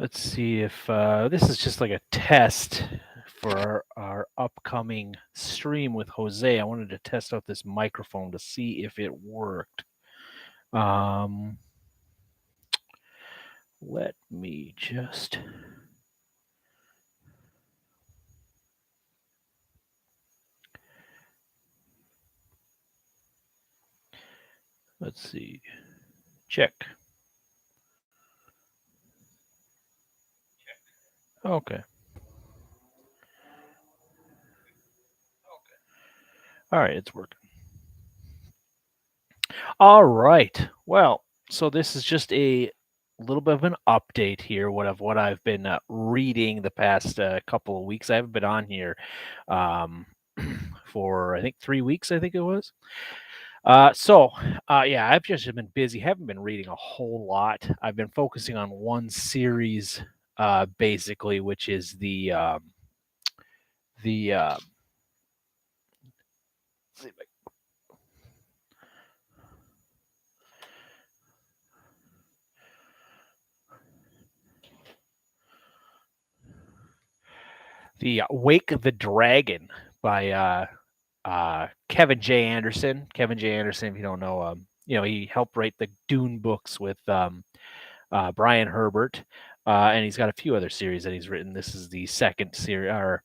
Let's see if this is just like a test for our upcoming stream with Jose. I wanted to test out this microphone to see if it worked. Um, let me just. Let's see. Check. Okay. All right, it's working. All right. Well, so this is just a little bit of an update here. What I've been reading the past couple of weeks. I haven't been on here um, for I think 3 weeks. I think it was. Yeah, I've just been busy. Haven't been reading a whole lot. I've been focusing on one series, basically, which is the let's see if I- the Wake the Dragon by Kevin J. Anderson. Kevin J. Anderson, if you don't know, he helped write the Dune books with Brian Herbert, and he's got a few other series that he's written. This is the second series, or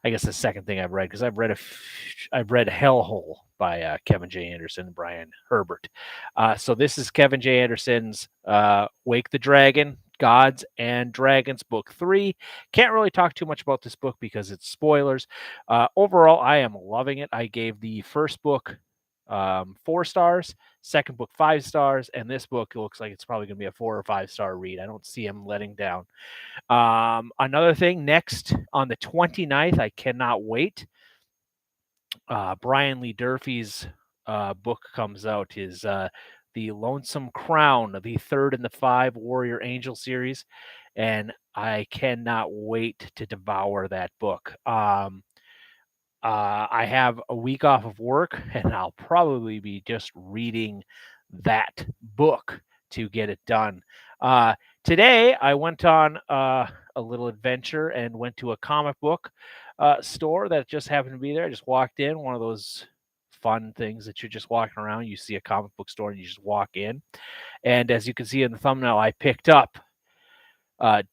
I guess the second thing I've read, because I've read Hellhole by Kevin J. Anderson and Brian Herbert. So this is Kevin J. Anderson's Wake the Dragon, Gods and Dragons, Book 3. Can't really talk too much about this book because it's spoilers. Overall, I am loving it. I gave the first book 4 stars, second book 5 stars, and this book looks like it's probably going to be a 4 or 5 star read. I don't see him letting down. Another thing, next on the 29th, I cannot wait. Brian Lee Durfee's book comes out, his The Lonesome Crown, the third in the 5 Warrior Angel series, and I cannot wait to devour that book. I have a week off of work, and I'll probably be just reading that book to get it done. Today, I went on a little adventure and went to a comic book store that just happened to be there. I just walked in, one of those fun things that you're just walking around. You see a comic book store and you just walk in. And as you can see in the thumbnail, I picked up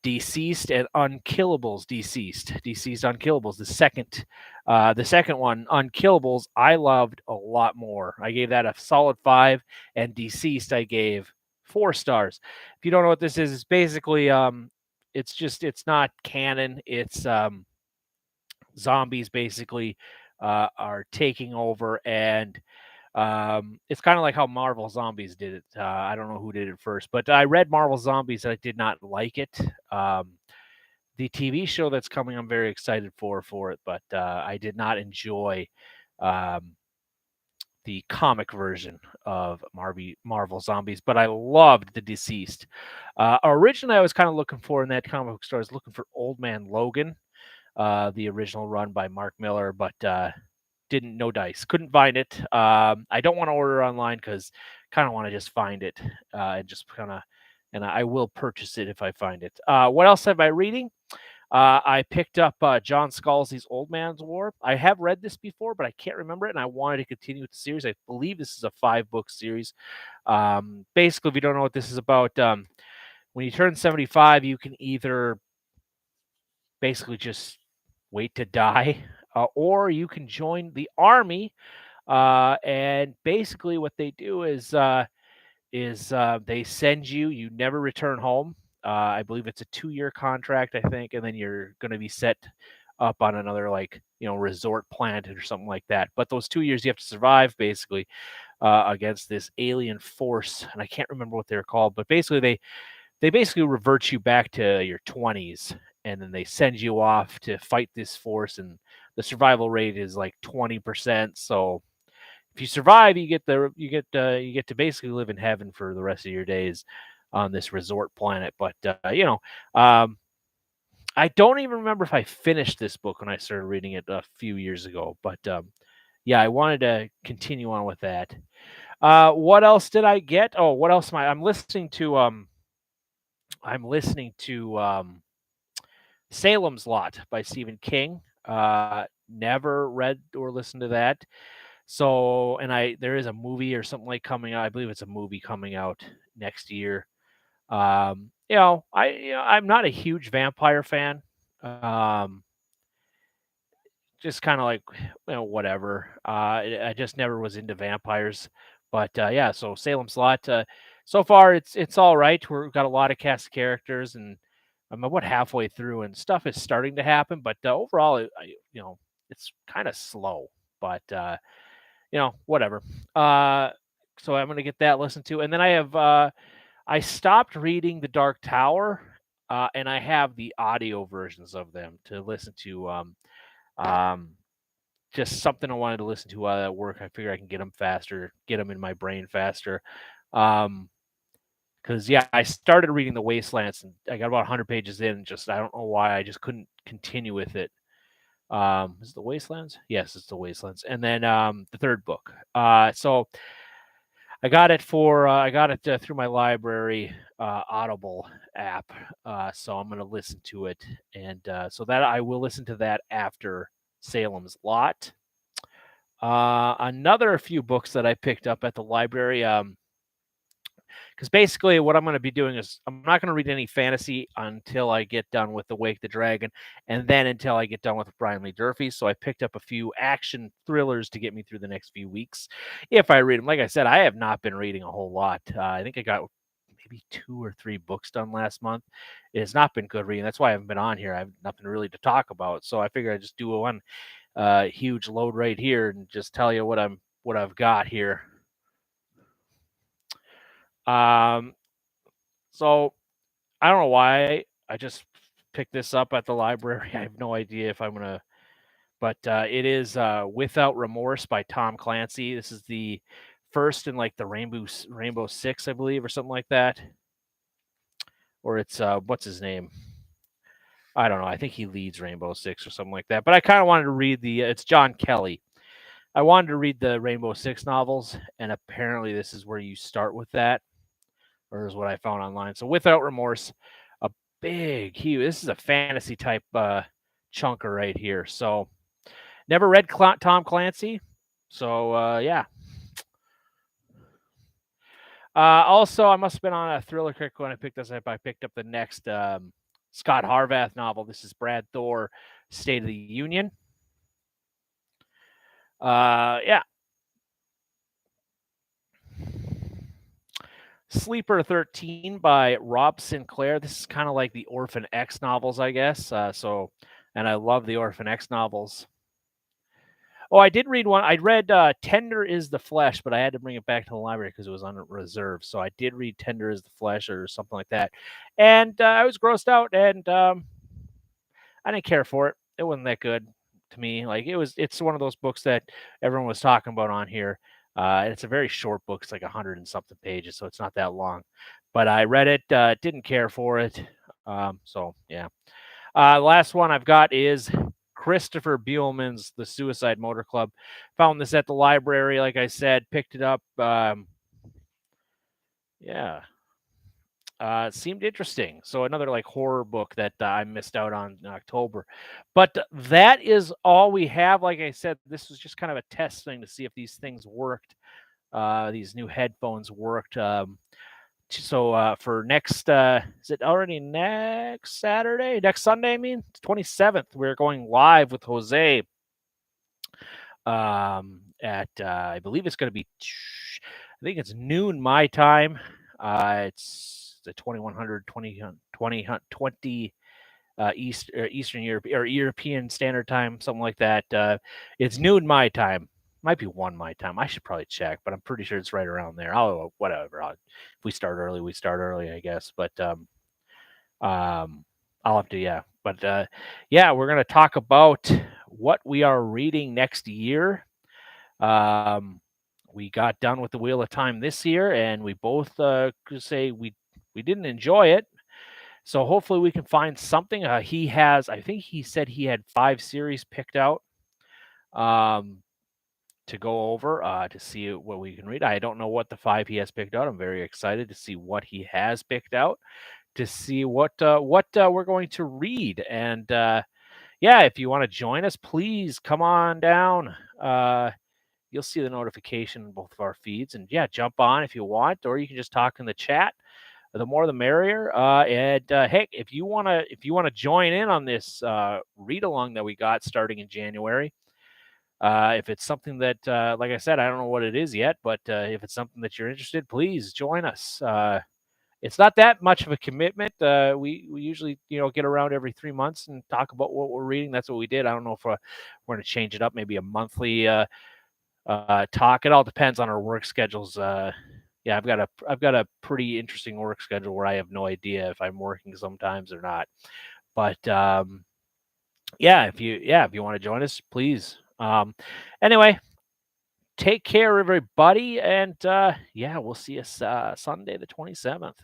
Deceased and Unkillables. Deceased Unkillables. The second one, Unkillables, I loved a lot more. I gave that a solid 5, and Deceased I gave 4 stars. If you don't know what this is, it's basically it's not canon. It's zombies basically are taking over, and it's kind of like how Marvel Zombies did it. I don't know who did it first, but I read Marvel Zombies and I did not like it. The TV show that's coming, I'm very excited for it, but I did not enjoy the comic version of Marvel Zombies, but I loved The Deceased. Originally, I was kind of looking for in that comic book store, I was looking for Old Man Logan, the original run by Mark Miller, but didn't no dice, couldn't find it. I don't want to order online because kind of want to just find it and just kind of, and I will purchase it if I find it. What else have I reading? I picked up John Scalzi's Old Man's War. I have read this before, but I can't remember it, and I wanted to continue with the series. I believe this is a 5-book series. Basically, if you don't know what this is about, when you turn 75, you can either basically just wait to die, or you can join the army. And basically, what they do is they send you. You never return home. I believe it's a 2-year contract, I think, and then you're going to be set up on another resort planet or something like that. But those 2 years you have to survive basically against this alien force, and I can't remember what they're called, but basically they basically revert you back to your 20s, and then they send you off to fight this force, and the survival rate is like 20%. So if you survive, you get to basically live in heaven for the rest of your days on this resort planet. But I don't even remember if I finished this book when I started reading it a few years ago. But yeah, I wanted to continue on with that. What else did I get? Oh, what else am I'm listening to I'm listening to Salem's Lot by Stephen King. Never read or listened to that. So, and there is a movie or something like coming out. I believe it's a movie coming out next year. I'm not a huge vampire fan. Um, just kind of like, whatever. I just never was into vampires. But yeah, so Salem's Lot. So far, it's all right. We've got a lot of cast characters, and I'm about halfway through, and stuff is starting to happen. But overall, it's kind of slow. But whatever. Uh, so I'm gonna get that listened to, and then I stopped reading The Dark Tower, and I have the audio versions of them to listen to. Um, just something I wanted to listen to while at work. I figure I can get them faster, get them in my brain faster. Um, because yeah, I started reading The Wastelands and I got about 100 pages in. Just I don't know why I just couldn't continue with it. Is it The Wastelands? Yes, it's The Wastelands. And then the third book. So I got it through my library Audible app. So I'm going to listen to it, and so that I will listen to that after Salem's Lot. Another few books that I picked up at the library. Because basically what I'm going to be doing is I'm not going to read any fantasy until I get done with The Wake the Dragon, and then until I get done with Brian Lee Durfee. So I picked up a few action thrillers to get me through the next few weeks. If I read them, like I said, I have not been reading a whole lot. I think I got maybe 2 or 3 books done last month. It has not been good reading. That's why I haven't been on here. I have nothing really to talk about. So I figured I'd just do one huge load right here and just tell you what I've got here. Um, so I don't know why I just picked this up at the library. I have no idea if I'm gonna, but it is Without Remorse by Tom Clancy. This is the first in like the Rainbow Six, I believe, or something like that. Or it's what's his name? I don't know. I think he leads Rainbow Six or something like that. But I kind of wanted to read it's John Kelly. I wanted to read the Rainbow Six novels, and apparently this is where you start with that, or is what I found online. So Without Remorse, a this is a fantasy type chunker right here. So never read Tom Clancy. So yeah. Also, I must have been on a thriller kick when I picked this up. I picked up the next Scott Harvath novel. This is Brad Thor, State of the Union. Yeah. Sleeper 13 by Rob Sinclair. This is kind of like the Orphan X novels, I guess. And I love the Orphan X novels. Oh, I did read one. I read Tender is the Flesh, but I had to bring it back to the library because it was on reserve. So I did read Tender is the Flesh or something like that. And I was grossed out, and I didn't care for it. It wasn't that good to me. Like it's one of those books that everyone was talking about on here. And it's a very short book. It's like 100 and something pages, so it's not that long. But I read it, didn't care for it. So yeah. Last one I've got is Christopher Buellman's The Suicide Motor Club. Found this at the library, like I said, picked it up. Yeah. It seemed interesting. So another like horror book that I missed out on in October. But that is all we have. Like I said, this was just kind of a test thing to see if these things worked. These new headphones worked. So for next, is it already next Saturday? Next Sunday, I mean, 27th, we're going live with Jose. At I believe it's going to be, I think it's noon my time. It's the 2100, 20 Eastern Europe or European Standard Time, something like that. It's noon my time. Might be 1 my time. I should probably check, but I'm pretty sure it's right around there. Whatever. If we start early, we start early, I guess. But I'll have to, yeah. But yeah, we're gonna talk about what we are reading next year. We got done with the Wheel of Time this year, and we both could say we didn't enjoy it. So hopefully we can find something. I think he said he had 5 series picked out to go over to see what we can read. I don't know what the 5 he has picked out. I'm very excited to see what he has picked out. to see what we're going to read. And yeah, if you want to join us, please come on down. You'll see the notification in both of our feeds, and yeah, jump on if you want, or you can just talk in the chat. The more the merrier. And Hey, if you wanna join in on this read along that we got starting in January, if it's something that, like I said, I don't know what it is yet, but if it's something that you're interested, please join us. It's not that much of a commitment. We usually get around every 3 months and talk about what we're reading. That's what we did. I don't know if we're going to change it up, maybe a monthly talk. It all depends on our work schedules. Yeah, I've got a pretty interesting work schedule where I have no idea if I'm working sometimes or not. But yeah, if you want to join us, please. Anyway, take care, everybody, and yeah, we'll see you Sunday the 27th.